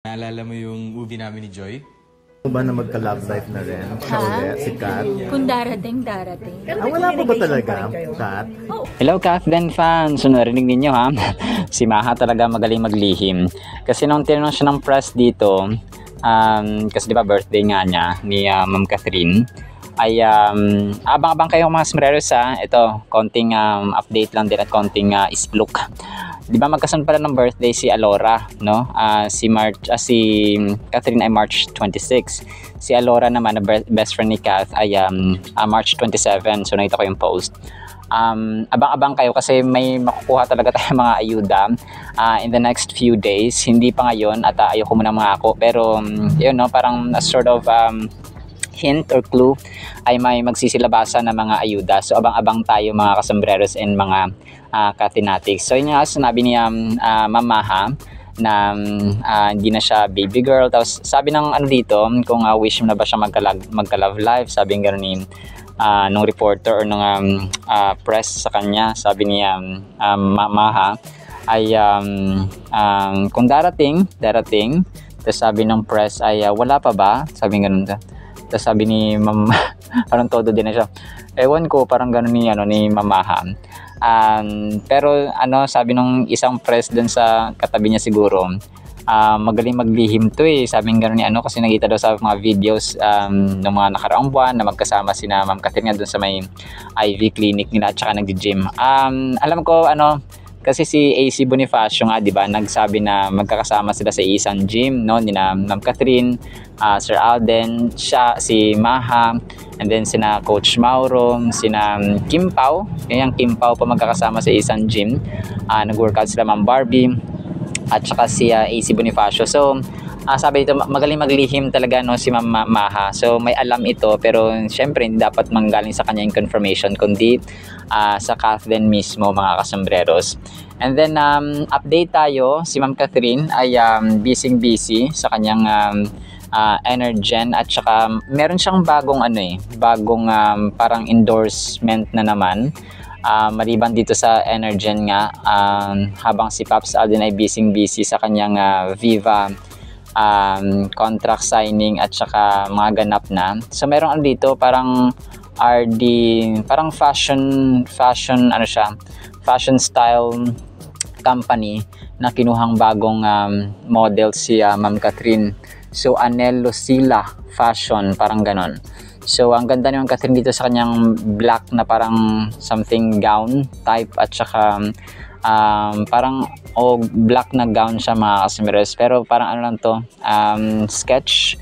Naalala mo yung movie namin ni Joy? Ano ba na magka-love life na rin? Siya ulit, si Kat? Kung darating, darating. Wala pa ba talaga, Kat? Hello Kathleen fans! So narinig ninyo ha? Si Maha talaga magaling maglihim. Kasi nung tinanong siya ng press dito, kasi di ba birthday nga niya ni Ma'am Catherine, ay abang-abang kayo mga sumreros ha. Ito, konting update lang din at konting isplok. Di ba magkasunod pala ng birthday si Alora, no? Si Catherine ay March 26. Si Alora naman, na best friend ni Kath, ay March 27. So nakita ko yung post. Abang-abang kayo kasi may makukuha talaga tayong mga ayuda in the next few days. Hindi pa ngayon at ayoko muna mangako. Pero yun, no? Parang a sort of hint or clue ay may magsisilabasan ng mga ayuda. So abang-abang tayo mga kasambreros and mga Kathinatics. So yun nga sinabi ni Ma'am Maha na hindi na siya baby girl. Tapos sabi ng dito kung wish mo na ba siya magka-love life. Sabi ng gano'n ni nung reporter or nung press sa kanya. Sabi ni Ma'am Maha ay kung darating. Tapos sabi ng press ay wala pa ba? Sabi ng gano'n. Tapos sabi ni Ma'am parang todo din na siya. Ewan ko, parang gano'n ni Ma'am Maha. Pero sabi nung isang press dun sa katabi niya siguro, magaling maglihim to sabi ng gano'n ni kasi nakita daw sa mga videos ng mga nakaraang buwan na magkasama sina Ma'am Catherine dun sa may IV clinic nila at saka nag-gym. Alam ko kasi si AC Bonifacio nga, di ba, nagsabi na magkakasama sila sa isang gym, no, ni Ma'am Catherine, Sir Alden, siya, si Maha, and then sina Coach Mauro, sina Kim Pao, yung Kim Pao pa magkakasama sa isang gym. Nag-workout sila Ma'am Barbie, at saka si AC Bonifacio. So, sabi dito, magaling maglihim talaga si Ma'am Maha. So, may alam ito, pero syempre, hindi dapat manggaling sa kanya yung confirmation, kundi sa Kathleen mismo, mga kasambreros. And then, update tayo, si Ma'am Catherine ay busy sa kanyang Energen, at saka meron siyang bagong parang endorsement na naman. Maliban dito sa Energen nga, habang si Pops Alden ay busy sa kanyang Viva contract signing at saka mga ganap na. So meron dito parang RD, parang fashion style company na kinuhang bagong model si Ma'am Catherine. So Anelo Sila Fashion, parang ganon. So ang ganda ni Ma'am Catherine dito sa kanyang black na parang something gown type, at saka parang black na gown siya mga kasambreros, pero parang lang to, sketch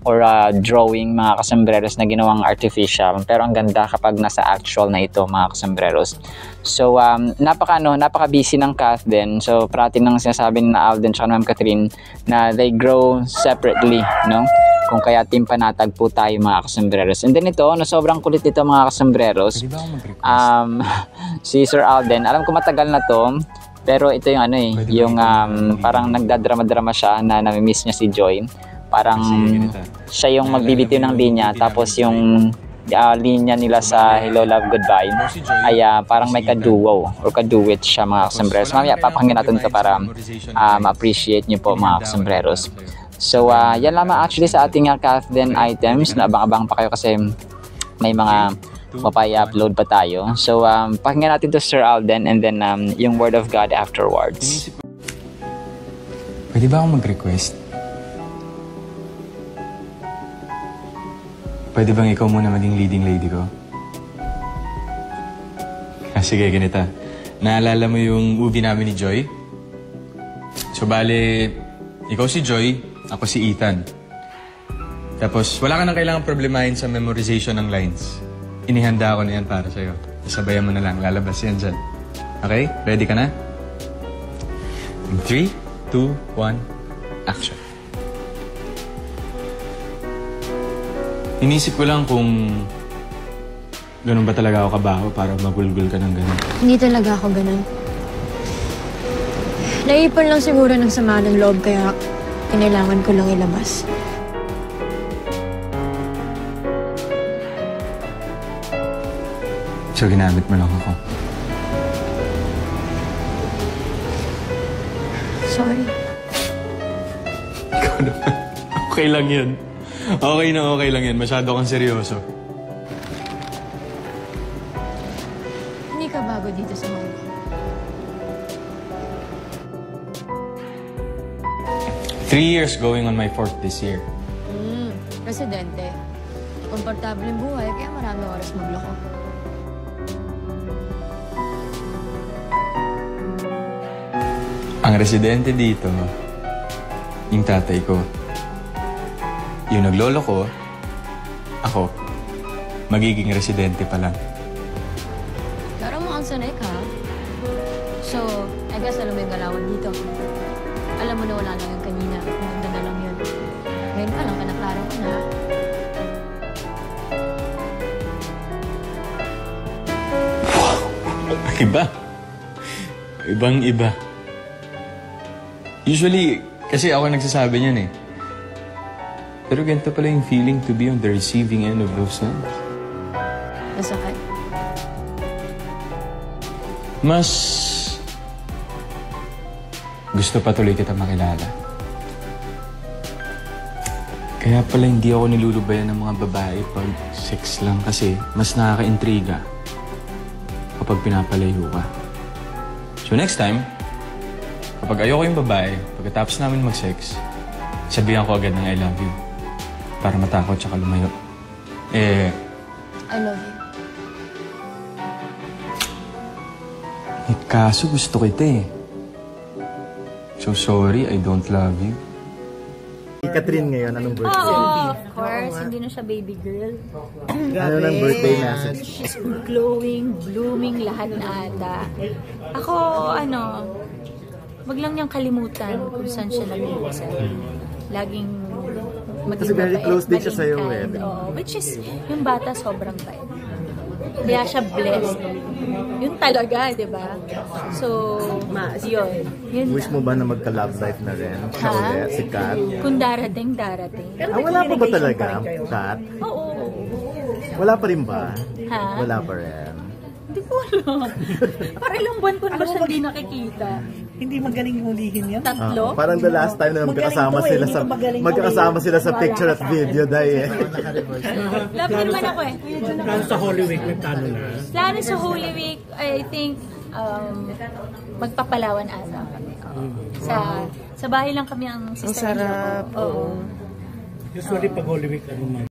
or drawing mga kasambreros na ginawang artificial, pero ang ganda kapag nasa actual na ito mga kasambreros. So napaka busy ng Kath din. So parating nang sinasabi na Alden at Ma'am Catherine na they grow separately, no? Kung kaya team panatag po tayo mga kasambreros. And then ito, sobrang kulit ito mga kasambreros. Si Sir Alden, alam ko matagal na to, pero ito yung yung parang nagdadrama-drama siya na namimiss niya si Joy. Parang siya yung magbibitiw ng linya, tapos yung linya nila sa Hello Love Goodbye ay parang may kaduo or kaduet siya mga kasambreros. Mamaya papakinggan natin ito para ma-appreciate nyo po mga kasambreros. So yan lamang actually sa ating Kathleen items, na abang-abang pa kayo kasi may mga mapay-upload pa tayo. So pakinggan natin to Sir Alden, and then yung word of God afterwards. Pwede ba akong mag-request? Pwede bang ikaw muna maging leading lady ko? Sige, ganito. Naalala mo yung movie namin ni Joy? So bale, ikaw si Joy, ako si Ethan. Tapos wala ka nang kailangang problemahin sa memorization ng lines. Inihanda ko na yan para sa'yo. Sabayan mo na lang, lalabas yan dyan. Okay? Ready ka na? 3, 2, 1, action. Inisip ko lang kung ganun ba talaga ako kabaho para magulgul ka ng ganun. Hindi talaga ako ganun. Naipon lang siguro ng sama ng loob, kaya kailangan ko lang ilabas. So ginamit mo lang ako. Sorry. Ikaw Okay lang yun. Okay lang yan. Masyado kang seryoso. Hindi ka bago dito sa Hong Kong. 3 years going on my 4th this year. Residente. Komportable yung buhay, kaya marami oras magloko. Ang residente dito, yung tatay ko. Yung naglolo ko, ako, magiging residente pa lang. Pero mukhang sanay ka. So, I guess alam mo yung galawan dito. Alam mo na wala lang yung kanina. Maganda na lang yun. Ngayon pa lang, kanaklaro ko na. Iba. Ibang-iba. Usually, kasi ako nagsasabi niyan eh. Pero ganito pala yung feeling to be on the receiving end of those songs. Masakit. Mas gusto pa tuloy kita makilala. Kaya pala hindi ako nilulubayan ng mga babae pag sex lang kasi mas nakaka-intriga kapag pinapalayo ka. So next time, kapag ayoko yung babae, pagkatapos namin mag-sex, sabihan ko agad ng I love you para matakot tsaka lumayo. I love you. Kaso gusto kita eh. So sorry, I don't love you. Si Catherine ngayon, anong birthday? Oo, of course. Hindi na siya baby girl. Ano ng birthday message? She's glowing, blooming, lahat na ata. Ako, wag lang niyang kalimutan kung saan siya nag-iisa. Laging maging Kasi very mabait, close din siya maging sa'yo kind. eh. Oo, which is, yung bata sobrang bait. Kaya siya blessed. Yun talaga, di ba? So, yun. Wish mo ba na magka-love life na rin? Siya Ha? ulit, si Kat? Kung darating, darating. Wala pa ba talaga, Kat? Oo. Wala pa rin ba? Ha? Wala pa rin. Hindi ko alam. Para ilang buwan ko na ba siya hindi nakikita? Hindi magaling hulihin yan. Tatlo? Parang the last time na magkakasama Magaling to eh, sila hindi sa ka magaling magkakasama sila sa picture at video dahil Love din naman ako eh. Plano sa Holy Week, may plano na. Plano sa Holy Week, I think, magpapalawan ata kami. Sa bahay lang kami ang sister sarap. ko. Oo. Usually pag Holy Week, ano man.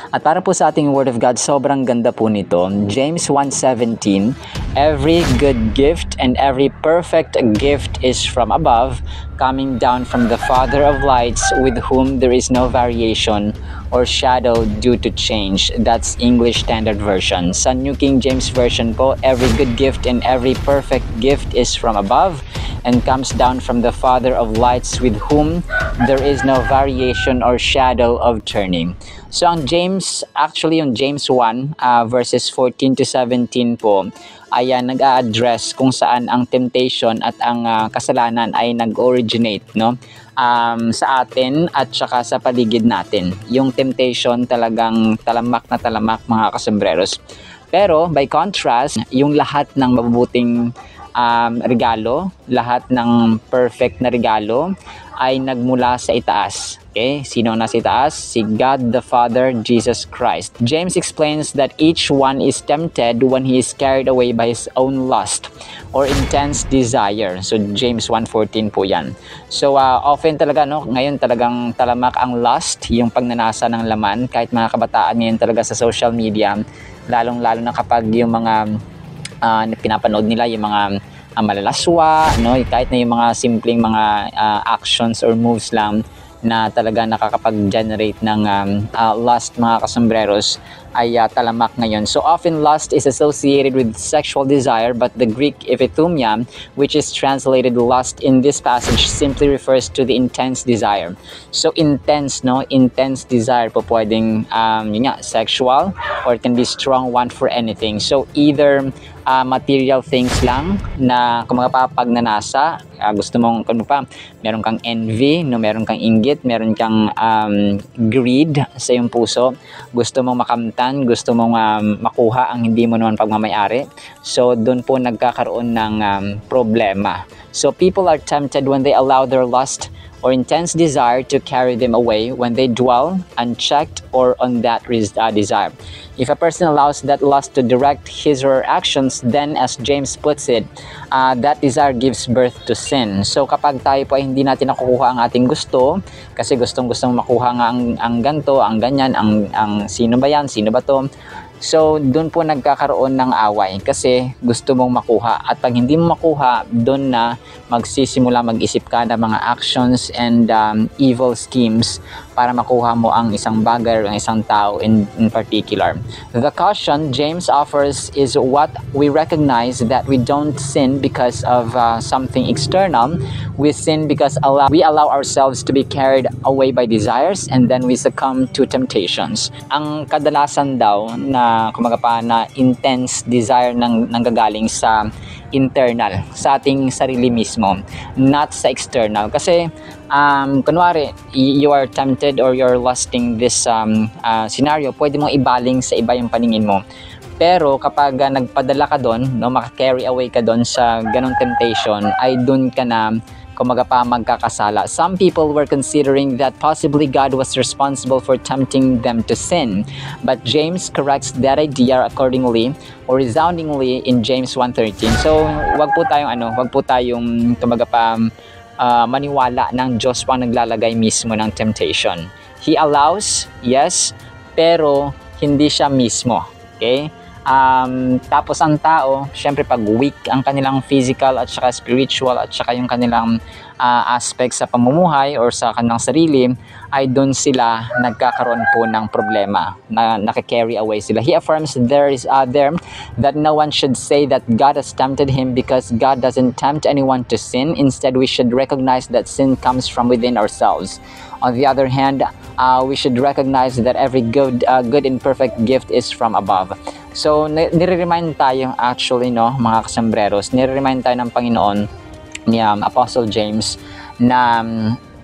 At para po sa ating Word of God, sobrang ganda po nito. James 1:17, every good gift and every perfect gift is from above, coming down from the Father of lights, with whom there is no variation or shadow due to change. That's English Standard Version. Sa New King James Version po, every good gift and every perfect gift is from above and comes down from the Father of lights, with whom there is no variation or shadow of turning. So ang James, actually yung James 1 verses 14 to 17 po, ay nag-a-address kung saan ang temptation at ang kasalanan ay nag-originate, no? Sa atin at saka sa paligid natin. Yung temptation talagang talamak na talamak, mga kasembreros. Pero by contrast, yung lahat ng mabubuting regalo, lahat ng perfect na regalo ay nagmula sa itaas. Okay? Sino na sa itaas? Si God the Father, Jesus Christ. James explains that each one is tempted when he is carried away by his own lust or intense desire. So James 1:14 po yan. So often talaga, no, ngayon talagang talamak ang lust, yung pagnanasa ng laman, kahit mga kabataan ngayon talaga sa social media, lalong-lalo na kapag yung mga pinapanood nila, yung mga malalaswa, no, kahit na yung mga simpleng mga actions or moves lang na talaga nakakapag-generate ng lust, mga kasembreros, ay talamak ngayon. So often lust is associated with sexual desire, but the Greek epithumia, which is translated lust in this passage, simply refers to the intense desire. So intense, no, intense desire po pwedeng yun nga, sexual, or it can be strong want for anything. So either material things lang na kung pagnanasa, gusto mong ano pa, meron kang envy, no, meron kang inggit, meron kang greed sa iyong puso, gusto mong makamtan, gusto mong makuha ang hindi mo naman pagmamayari. So doon po nagkakaroon ng problema. So people are tempted when they allow their lust or intense desire to carry them away when they dwell unchecked or on that desire. If a person allows that lust to direct his or her actions, then as James puts it, that desire gives birth to sin. So kapag tayo po ay hindi natin nakukuha ang ating gusto, kasi gustong-gustong makuha nga ang ganto, ang ganyan, ang sino ba yan, sino ba to? So, doon po nagkakaroon ng away kasi gusto mong makuha. At pag hindi mo makuha, doon na magsisimula mag-isip ka ng mga actions and evil schemes para makuha mo ang isang bagay o ang isang tao in particular. The caution James offers is what we recognize that we don't sin because of something external. We sin because we allow ourselves to be carried away by desires and then we succumb to temptations. Ang kadalasan daw na na intense desire nanggagaling sa internal, sa ating sarili mismo, not sa external. Kasi kunwari you are tempted or you're lusting this scenario, pwede mong ibaling sa iba yung paningin mo. Pero kapag nagpadala ka doon, no, maka-carry away ka doon sa ganong temptation, ay doon ka na magkakasala. Some people were considering that possibly God was responsible for tempting them to sin. But James corrects that idea accordingly or resoundingly in James 1:13. So, wag po tayong maniwala ng Diyos pa naglalagay mismo ng temptation. He allows, yes, pero hindi siya mismo. Okay? Tapos ang tao, syempre pag weak ang kanilang physical at saka spiritual at saka yung kanilang aspects sa pamumuhay or sa kanilang sarili, ay doon sila nagkakaroon po ng problema, na nakakarry away sila. He affirms there that no one should say that God has tempted him because God doesn't tempt anyone to sin. Instead, we should recognize that sin comes from within ourselves. On the other hand, we should recognize that every good and perfect gift is from above. So, nire-remind tayo actually, no, mga kasambreros, nire-remind tayo ng Panginoon ni Apostle James na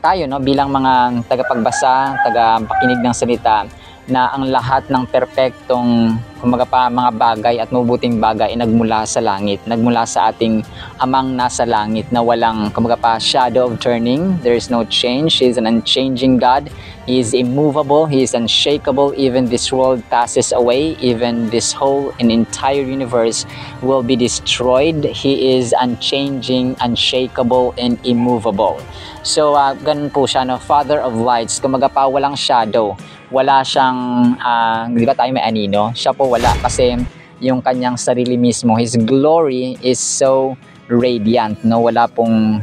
tayo, no, bilang mga tagapagbasa, tagapakinig ng salita, na ang lahat ng perpektong mga bagay at mabuting bagay ay nagmula sa langit, nagmula sa ating amang nasa langit na walang shadow of turning. There is no change. He is an unchanging God. He is immovable. He is unshakable. Even this world passes away. Even this whole and entire universe will be destroyed. He is unchanging, unshakable, and immovable. So, ganun po siya, no? Father of lights. Walang shadow. Wala siyang, di ba tayo may anino? Siya po wala kasi yung kanyang sarili mismo, His glory is so radiant, no? Wala pong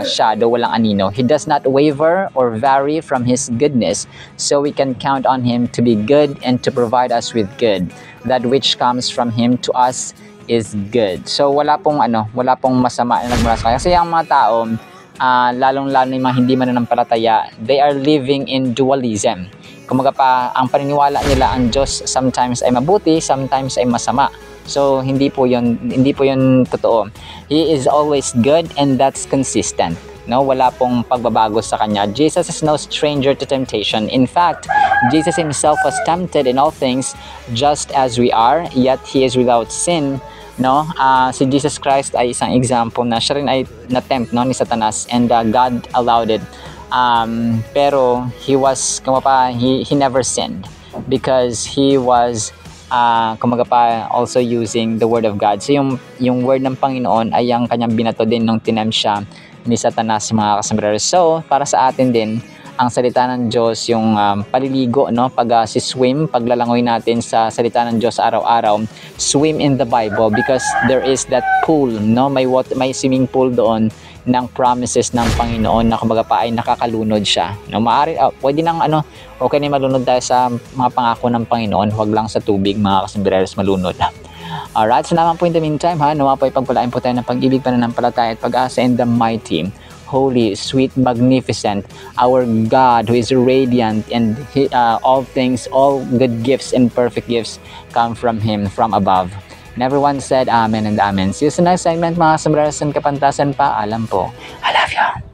shadow, walang anino. He does not waver or vary from His goodness, so we can count on Him to be good and to provide us with good. That which comes from Him to us is good. So wala pong masama na nagmula sa kanya. Kasi ang mga tao, lalong-lalo yung mga hindi mananampalataya, they are living in dualism. Ang paniniwala nila ang Diyos sometimes ay mabuti, sometimes ay masama. So hindi po yun totoo. He is always good and that's consistent. No, wala pong pagbabago sa kanya. Jesus is no stranger to temptation. In fact, Jesus himself was tempted in all things just as we are, yet he is without sin. No, si Jesus Christ ay isang example na siya rin ay na-tempt, no, ni Satanas, and God allowed it. Pero he never sinned because he was also using the word of God. So yung word ng Panginoon ay ang kanyang binato din nung tinempt siya ni Satanas, mga kasambrero. So para sa atin din ang salita ng Diyos, yung paliligo, no, swim, paglalangoy natin sa salita ng Diyos araw-araw, swim in the Bible because there is that pool, no, may swimming pool doon ng promises ng Panginoon na ay nakakalunod siya. No, pwede nang okay na malunod tayo sa mga pangako ng Panginoon, huwag lang sa tubig, mga kasambireros, malunod. Alright, so naman po in the meantime, nawa po ipagpalain po tayo ng pag-ibig, pananampalataya at pag-asa in the mighty, holy, sweet, magnificent, our God who is radiant, and all things, all good gifts and perfect gifts come from Him, from above. And everyone said Amen and Amen. See you sa next segment, mga kasambrasan, kapantasan pa. Alam po, I love you.